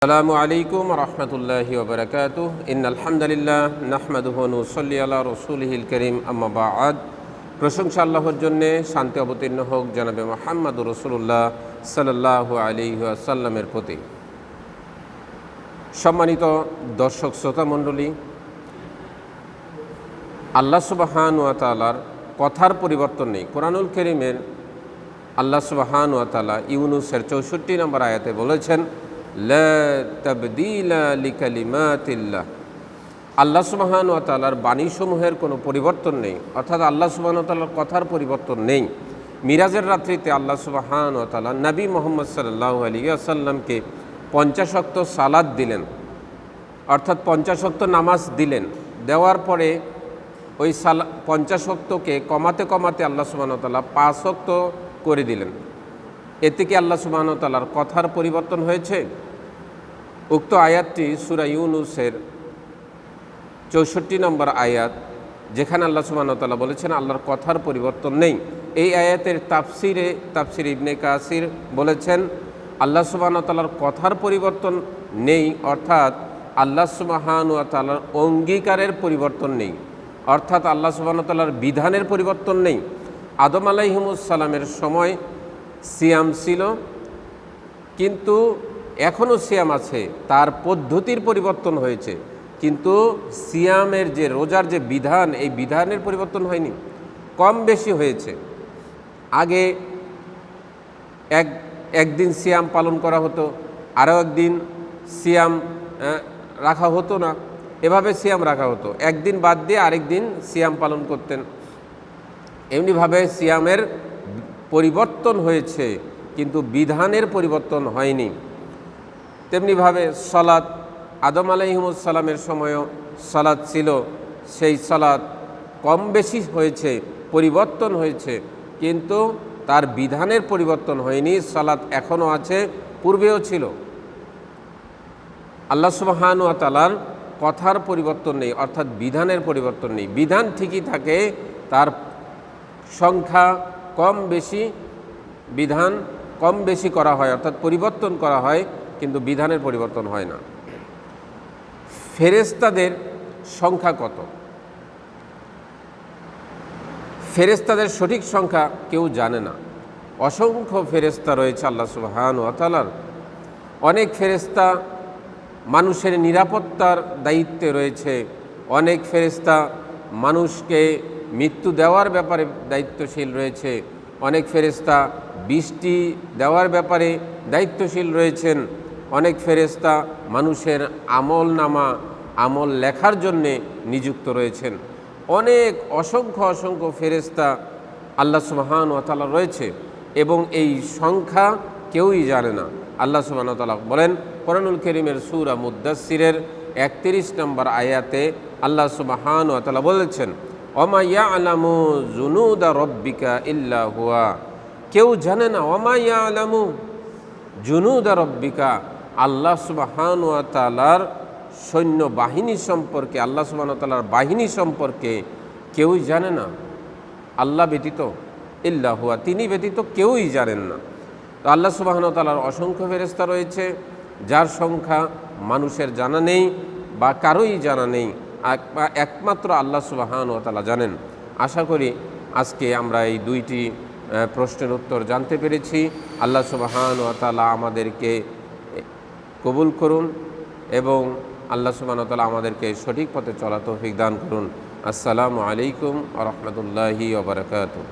আসসালামু আলাইকুম রহমতুল্লাহি ওবরাকাতুহ। ইন্নাল হামদুলিল্লাহ নাহমাদুহু ওয়া নুসাল্লি আলা রাসূলিহিল কারীম, আম্মা বা'দ। প্রশংসা আল্লাহর জন্যে, শান্তি অবতীর্ণ হোক জনাবে মুহাম্মদুর রাসূলুল্লাহ সাল্লাল্লাহু আলাইহি ওয়াসাল্লামের প্রতি। সম্মানিত দর্শক শ্রোতা মণ্ডলী, আল্লাহ সুবহানাহু ওয়া তাআলার কথার পরিবর্তন নেই। কোরআনুল কারীমের আল্লাহ সুবহানাহু ওয়া তাআলা ইউনূসের ৬৪ নম্বর আয়াতে বলেছেন, লা তাবদীলা লিকালিমাতিল্লাহ। আল্লাহ সুবহানাহু ওয়া তাআলার বাণীসমূহের কোনো পরিবর্তন নেই, অর্থাৎ আল্লাহ সুবহানাহু ওয়া তাআলার কথার পরিবর্তন নেই। মিরাজের রাত্রিতে আল্লাহ সুবহানাহু ওয়া তাআলা নবী মুহাম্মদ সাল্লাল্লাহু আলাইহি ওয়াসাল্লামকে ৫০ ওয়াক্ত সালাত দিলেন, অর্থাৎ ৫০ ওয়াক্ত নামাজ দিলেন। দেওয়ার পরে ওই ৫০ ওয়াক্তকে কমাতে কমাতে আল্লাহ সুবহানাহু ওয়া তাআলা ৫ ওয়াক্ত করে দিলেন। এতে কি আল্লাহ সুবহানাহু ওয়া তাআলার কথার পরিবর্তন হয়েছে? উক্ত আয়াতটি সূরা ইউনূসের ৬৪ নম্বর আয়াত, যেখানে আল্লাহ সুবহানাহু ওয়া তাআলা বলেছেন আল্লাহর কথার পরিবর্তন নেই। এই আয়াতের তাফসির ইবনে কাসির বলেছেন, আল্লাহ সুবহানাহু ওয়া তাআলার কথার পরিবর্তন নেই, অর্থাৎ আল্লাহ সুবহানাহু ওয়া তাআলার অঙ্গীকারের পরিবর্তন নেই, অর্থাৎ আল্লাহ সুবহানাহু ওয়া তাআলার বিধানের পরিবর্তন নেই। আদম আলাইহিস সালামের সময় সিয়াম ছিল, কিন্তু এখনও সিয়াম আছে, তার পদ্ধতির পরিবর্তন হয়েছে, কিন্তু সিয়ামের যে রোজার যে বিধান, এই বিধানের পরিবর্তন হয়নি, কম বেশি হয়েছে। আগে একদিন সিয়াম পালন করা হতো, আরও একদিন সিয়াম রাখা হতো না, এভাবে সিয়াম রাখা হতো, একদিন বাদ দিয়ে আরেক দিন সিয়াম পালন করতেন। এমনিভাবে সিয়ামের পরিবর্তন হয়েছে, কিন্তু বিধানের পরিবর্তন হয়নি। তেমনিভাবে সালাত, আদম আলাইহিস সালামের সময়ও সালাত ছিল, সেই সালাত কম বেশি হয়েছে, পরিবর্তন হয়েছে, কিন্তু তার বিধানের পরিবর্তন হয়নি। সালাত এখনও আছে, পূর্বেও ছিল। আল্লাহ সুবহানাহু ওয়া তাআলার কথার পরিবর্তন নেই, অর্থাৎ বিধানের পরিবর্তন নেই। বিধান ঠিকই থাকে, তার সংখ্যা কম বেশি, বিধান কম বেশি করা হয়, অর্থাৎ পরিবর্তন করা হয়, কিন্তু বিধানের পরিবর্তন হয় না। ফেরেশতাদের সংখ্যা কত? ফেরেশতাদের সঠিক সংখ্যা কেউ জানে না। অসংখ্য ফেরেশতা রয়েছে আল্লাহ সুবহানাহু ওয়া তাআলার। অনেক ফেরেশতা মানুষের নিরাপত্তার দায়িত্বে রয়েছে, অনেক ফেরেশতা মানুষকে মৃত্যু দেওয়ার ব্যাপারে দায়িত্বশীল রয়েছে, অনেক ফেরেশতা বৃষ্টি দেওয়ার ব্যাপারে দায়িত্বশীল রয়েছেন, অনেক ফেরেশতা মানুষের আমল লেখার জন্যে নিযুক্ত রয়েছেন। অনেক অসংখ্য ফেরেশতা আল্লাহ সুবহানাহু ওয়া তাআলা রয়েছে, এবং এই সংখ্যা কেউই জানে না। আল্লাহ সুবহানাহু ওয়া তাআলা বলেন কোরআনুল কারীমের সূরা মুদ্দাসসিরের ৩১ নম্বর আয়াতে আল্লাহ সুবহানাহু ওয়া তাআলা বলেছেন, ওমা ইয়ালামু জুনুদা রব্বিকা ইল্লা হুয়া। কেউ জানে না, ওমা ইয়ালামু জুনুদা রব্বিকা, আল্লাহ সুবহানাহু ওয়া তাআলার সৈন্য বাহিনী সম্পর্কে, আল্লাহ সুবহানাহু ওয়া তাআলার বাহিনী সম্পর্কে কেউই জানে না, আল্লাহ ব্যতীত, ইল্লা হুয়া, তিনি ব্যতীত কেউই জানেন না। তো আল্লাহ সুবহানাহু ওয়া তাআলার অসংখ্য ফেরেশতা রয়েছে, যার সংখ্যা মানুষের জানা নেই বা কারোই জানা নেই, একমাত্র আল্লাহ সুবহানাহু ওয়া তাআলা জানেন। আশা করি আজকে আমরা এই দুইটি প্রশ্নের উত্তর জানতে পেরেছি। আল্লাহ সুবহানাহু ওয়া তাআলা আমাদেরকে কবুল করুন, এবং আল্লাহ সুবহানাহু ওয়া তাআলা আমাদেরকে সঠিক পথে চলা তৌফিক দান করুন। আসসালামু আলাইকুম ওয়া রাহমাতুল্লাহি ওয়া বারাকাতুহু।